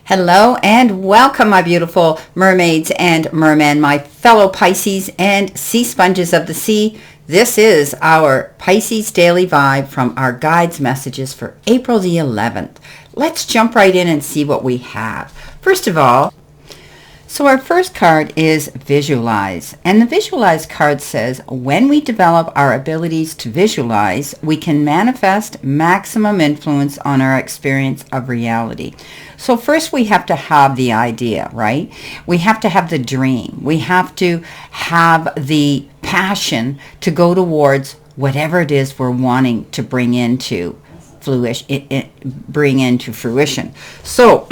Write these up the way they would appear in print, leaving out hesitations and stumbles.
Hello and welcome, my beautiful mermaids and mermen, my fellow Pisces and sea sponges of the sea. This is our Pisces Daily Vibe from our guides messages for April the 11th. Let's jump right in and see what we have. First of all, so our first card is visualize, and the visualize card says when we develop our abilities to visualize, we can manifest maximum influence on our experience of reality. So first we have to have the idea, right? We have to have the dream. We have to have the passion to go towards whatever it is we're wanting to bring into fruition. So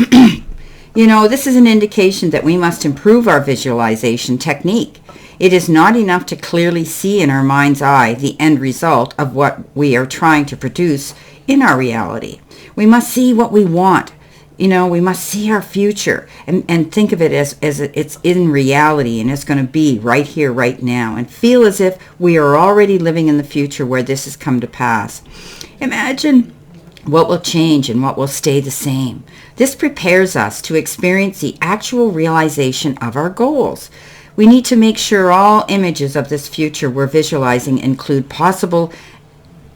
this is an indication that we must improve our visualization technique. It is not enough to clearly see in our mind's eye the end result of what we are trying to produce in our reality. We must see what we want. We must see our future and think of it as it's in reality and it's going to be right here, right now, and feel as if we are already living in the future where this has come to pass. Imagine what will change and what will stay the same. This prepares us to experience the actual realization of our goals. We need to make sure all images of this future we're visualizing include possible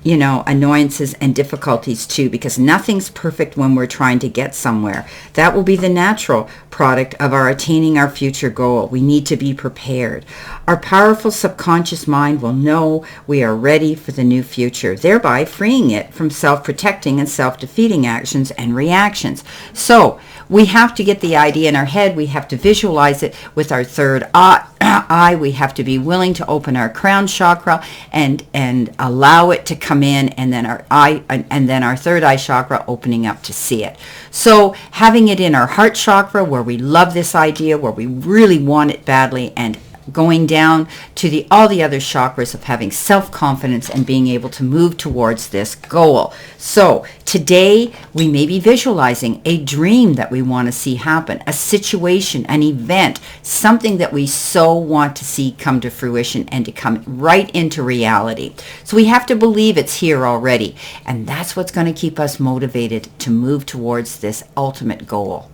annoyances and difficulties too, because nothing's perfect when we're trying to get somewhere. That will be the natural product of our attaining our future goal. We need to be prepared. Our powerful subconscious mind will know we are ready for the new future, thereby freeing it from self-protecting and self-defeating actions and reactions. So we have to get the idea in our head. We have to visualize it with our third eye. We have to be willing to open our crown chakra and allow it to come in, and then our third eye chakra opening up to see it. So having it in our heart chakra where we love this idea, where we really want it badly, and going down to all the other chakras of having self-confidence and being able to move towards this goal. So today we may be visualizing a dream that we want to see happen, a situation, an event, something that we so want to see come to fruition and to come right into reality. So we have to believe it's here already, and that's what's going to keep us motivated to move towards this ultimate goal.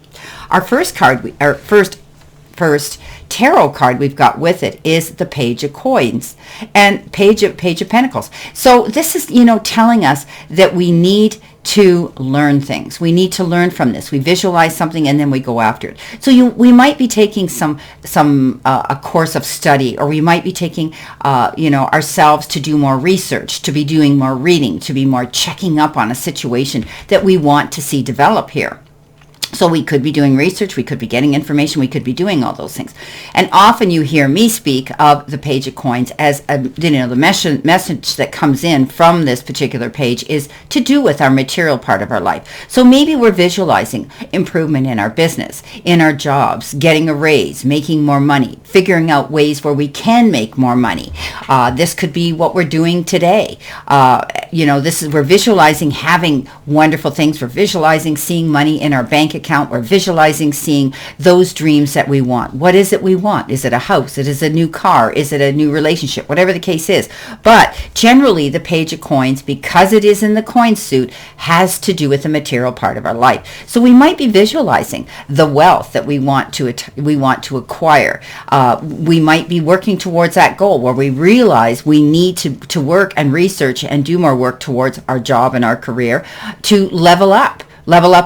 Our first tarot card we've got with it is the Page of Coins and Page of Pentacles. So this is, telling us that we need to learn things. We need to learn from this. We visualize something and then we go after it. So we might be taking a course of study, or we might be taking ourselves to do more research, to be doing more reading, to be more checking up on a situation that we want to see develop here. So we could be doing research, we could be getting information, we could be doing all those things. And often you hear me speak of the Page of Coins as the message that comes in from this particular page is to do with our material part of our life. So maybe we're visualizing improvement in our business, in our jobs, getting a raise, making more money, figuring out ways where we can make more money. This could be what we're doing today. We're visualizing having wonderful things. We're visualizing seeing money in our bank account. We're visualizing seeing those dreams that we want. What is it we want? Is it a house? Is it a new car? Is it a new relationship? Whatever the case is. But generally the Page of Coins, because it is in the coin suit, has to do with the material part of our life. So we might be visualizing the wealth that we want to acquire. We might be working towards that goal where we realize we need to work and research and do more work towards our job and our career to level up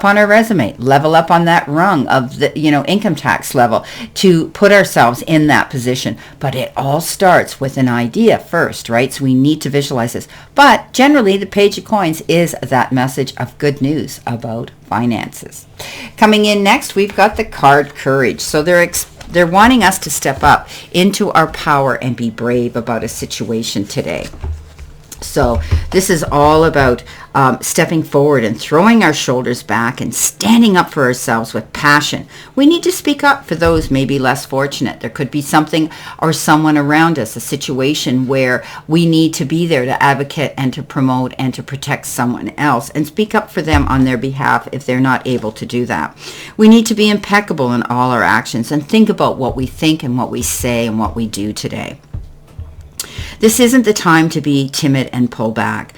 on our resume, level up on that rung of the income tax level, to put ourselves in that position. But it all starts with an idea first, right? So we need to visualize this. But generally the Page of Coins is that message of good news about finances. Coming in next, we've got the card Courage. So they're wanting us to step up into our power and be brave about a situation today. So this is all about stepping forward and throwing our shoulders back and standing up for ourselves with passion. We need to speak up for those maybe less fortunate. There could be something or someone around us, a situation where we need to be there to advocate and to promote and to protect someone else and speak up for them on their behalf if they're not able to do that. We need to be impeccable in all our actions and think about what we think and what we say and what we do today. This isn't the time to be timid and pull back.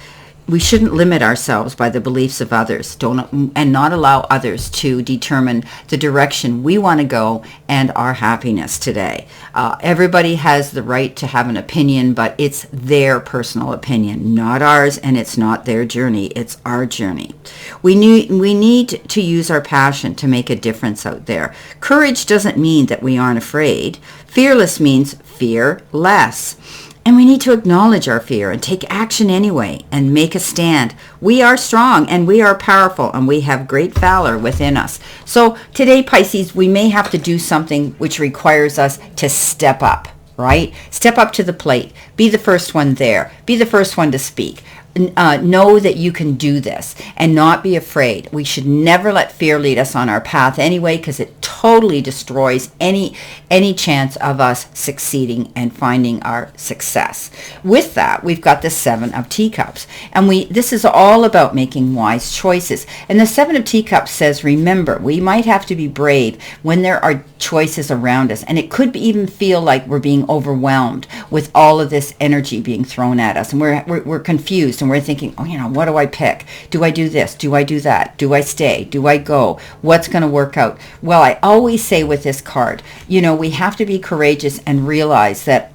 we shouldn't limit ourselves by the beliefs of others. And not allow others to determine the direction we want to go and our happiness today. Everybody has the right to have an opinion, but it's their personal opinion, not ours, and it's not their journey. It's our journey. We need to use our passion to make a difference out there. Courage doesn't mean that we aren't afraid. Fearless means fear less. And we need to acknowledge our fear and take action anyway and make a stand. We are strong and we are powerful and we have great valor within us. So today, Pisces, we may have to do something which requires us to step up, right? Step up to the plate. Be the first one there. Be the first one to speak. Know that you can do this and not be afraid. We should never let fear lead us on our path anyway, because it totally destroys any chance of us succeeding and finding our success. With that, we've got the Seven of Teacups, and this is all about making wise choices. And the Seven of Teacups says, remember, we might have to be brave when there are choices around us, and it could even feel like we're being overwhelmed with all of this energy being thrown at us, and we're confused. And we're thinking, what do I pick? Do I do this? Do I do that? Do I stay? Do I go? What's going to work out? Well, I always say with this card, we have to be courageous and realize that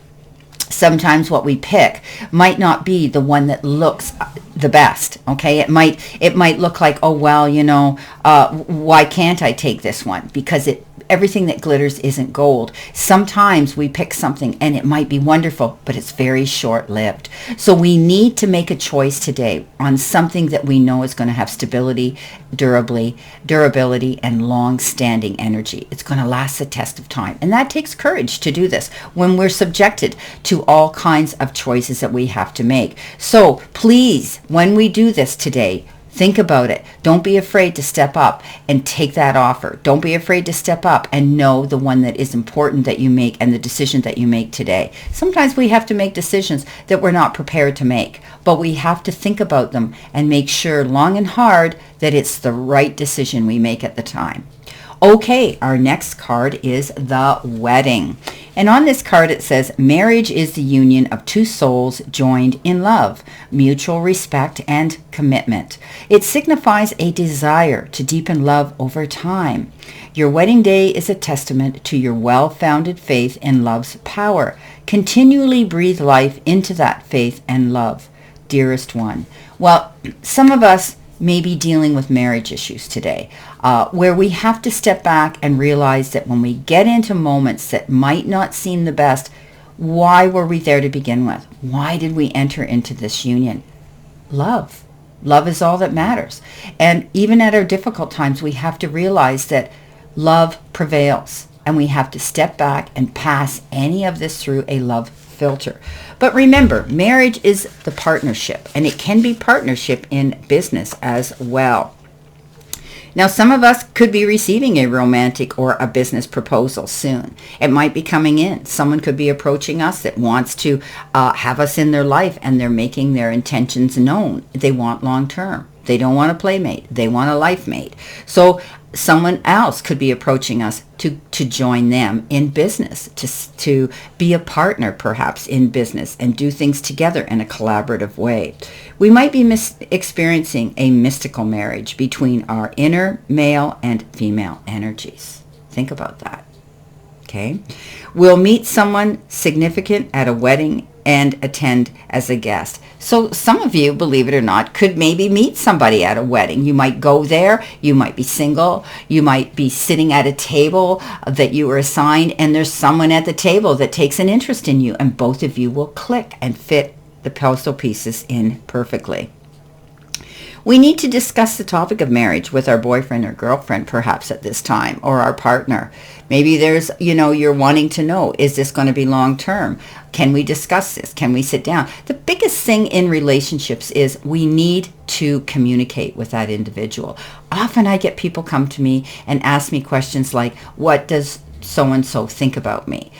sometimes what we pick might not be the one that looks the best. Okay, it might look like, why can't I take this one? Because everything that glitters isn't gold. Sometimes we pick something and it might be wonderful, but it's very short-lived. So we need to make a choice today on something that we know is going to have stability, durability, and long-standing energy. It's going to last the test of time. And that takes courage to do this when we're subjected to all kinds of choices that we have to make. So please, when we do this today, think about it. Don't be afraid to step up and take that offer. Don't be afraid to step up and know the one that is important that you make and the decision that you make today. Sometimes we have to make decisions that we're not prepared to make, but we have to think about them and make sure long and hard that it's the right decision we make at the time. Okay, our next card is the Wedding. And on this card it says, marriage is the union of two souls joined in love, mutual respect, and commitment. It signifies a desire to deepen love over time. Your wedding day is a testament to your well-founded faith in love's power. Continually breathe life into that faith and love, dearest one. Well, some of us may be dealing with marriage issues today, where we have to step back and realize that when we get into moments that might not seem the best, why were we there to begin with? Why did we enter into this union? Love. Love is all that matters. And even at our difficult times, we have to realize that love prevails, and we have to step back and pass any of this through a love filter. But remember, marriage is the partnership, and it can be partnership in business as well. Now, some of us could be receiving a romantic or a business proposal soon. It might be coming in. Someone could be approaching us that wants to have us in their life, and they're making their intentions known. They want long-term. They don't want a playmate. They want a life mate. So someone else could be approaching us to join them in business, to be a partner perhaps in business and do things together in a collaborative way. We might be experiencing a mystical marriage between our inner male and female energies. Think about that. Okay? We'll meet someone significant at a wedding and attend as a guest. So some of you, believe it or not, could maybe meet somebody at a wedding. You might go there, you might be single, you might be sitting at a table that you were assigned, and there's someone at the table that takes an interest in you, and both of you will click and fit the puzzle pieces in perfectly. We need to discuss the topic of marriage with our boyfriend or girlfriend perhaps at this time, or our partner. Maybe there's, you're wanting to know, is this going to be long term? Can we discuss this? Can we sit down? The biggest thing in relationships is we need to communicate with that individual. Often I get people come to me and ask me questions like, what does so-and-so think about me?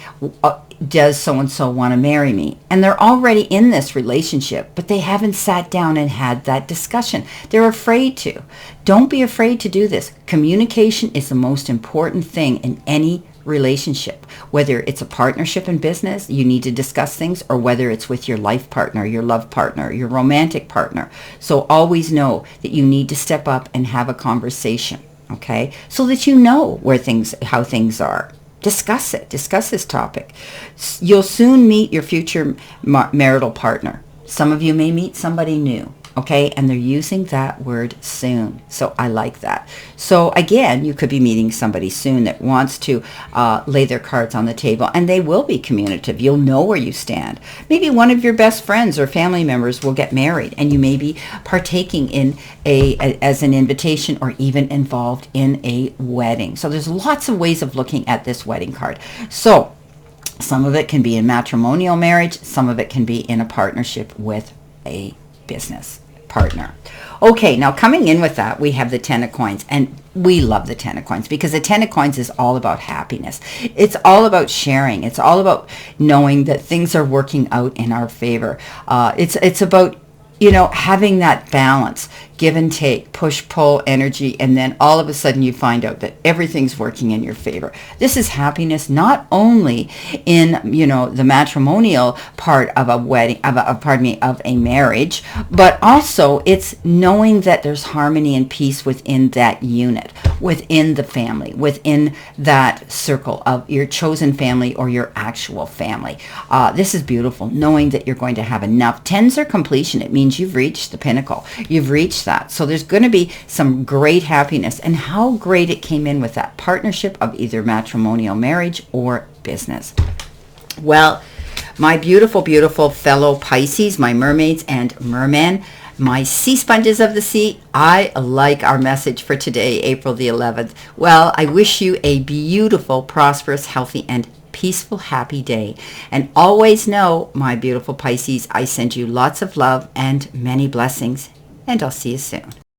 Does so-and-so want to marry me? And they're already in this relationship, but they haven't sat down and had that discussion. They're afraid to. Don't be afraid to do this. Communication is the most important thing in any relationship, whether it's a partnership in business, you need to discuss things, or whether it's with your life partner, your love partner, your romantic partner. So always know that you need to step up and have a conversation, okay? So that you know how things are. Discuss it. Discuss this topic. You'll soon meet your future marital partner. Some of you may meet somebody new, okay? And they're using that word soon. So I like that. So again, you could be meeting somebody soon that wants to lay their cards on the table, and they will be communicative. You'll know where you stand. Maybe one of your best friends or family members will get married, and you may be partaking in as an invitation, or even involved in a wedding. So there's lots of ways of looking at this wedding card. So some of it can be in matrimonial marriage. Some of it can be in a partnership with a business partner. Okay, now coming in with that, we have the Ten of Coins, and we love the Ten of Coins because the Ten of Coins is all about happiness. It's all about sharing. It's all about knowing that things are working out in our favor. It's about, you know, having that balance, give and take, push, pull energy, and then all of a sudden you find out that everything's working in your favor. This is happiness not only in, you know, the matrimonial part of a wedding, of a marriage, but also it's knowing that there's harmony and peace within that unit, within the family, within that circle of your chosen family or your actual family. This is beautiful, knowing that you're going to have enough. Tens are completion. It means you've reached the pinnacle. You've reached that. So there's going to be some great happiness, and how great it came in with that partnership of either matrimonial marriage or business. Well, my beautiful, beautiful fellow Pisces, my mermaids and mermen, my sea sponges of the sea, I like our message for today, April the 11th. Well, I wish you a beautiful, prosperous, healthy, and peaceful, happy day. And always know, my beautiful Pisces, I send you lots of love and many blessings, and I'll see you soon.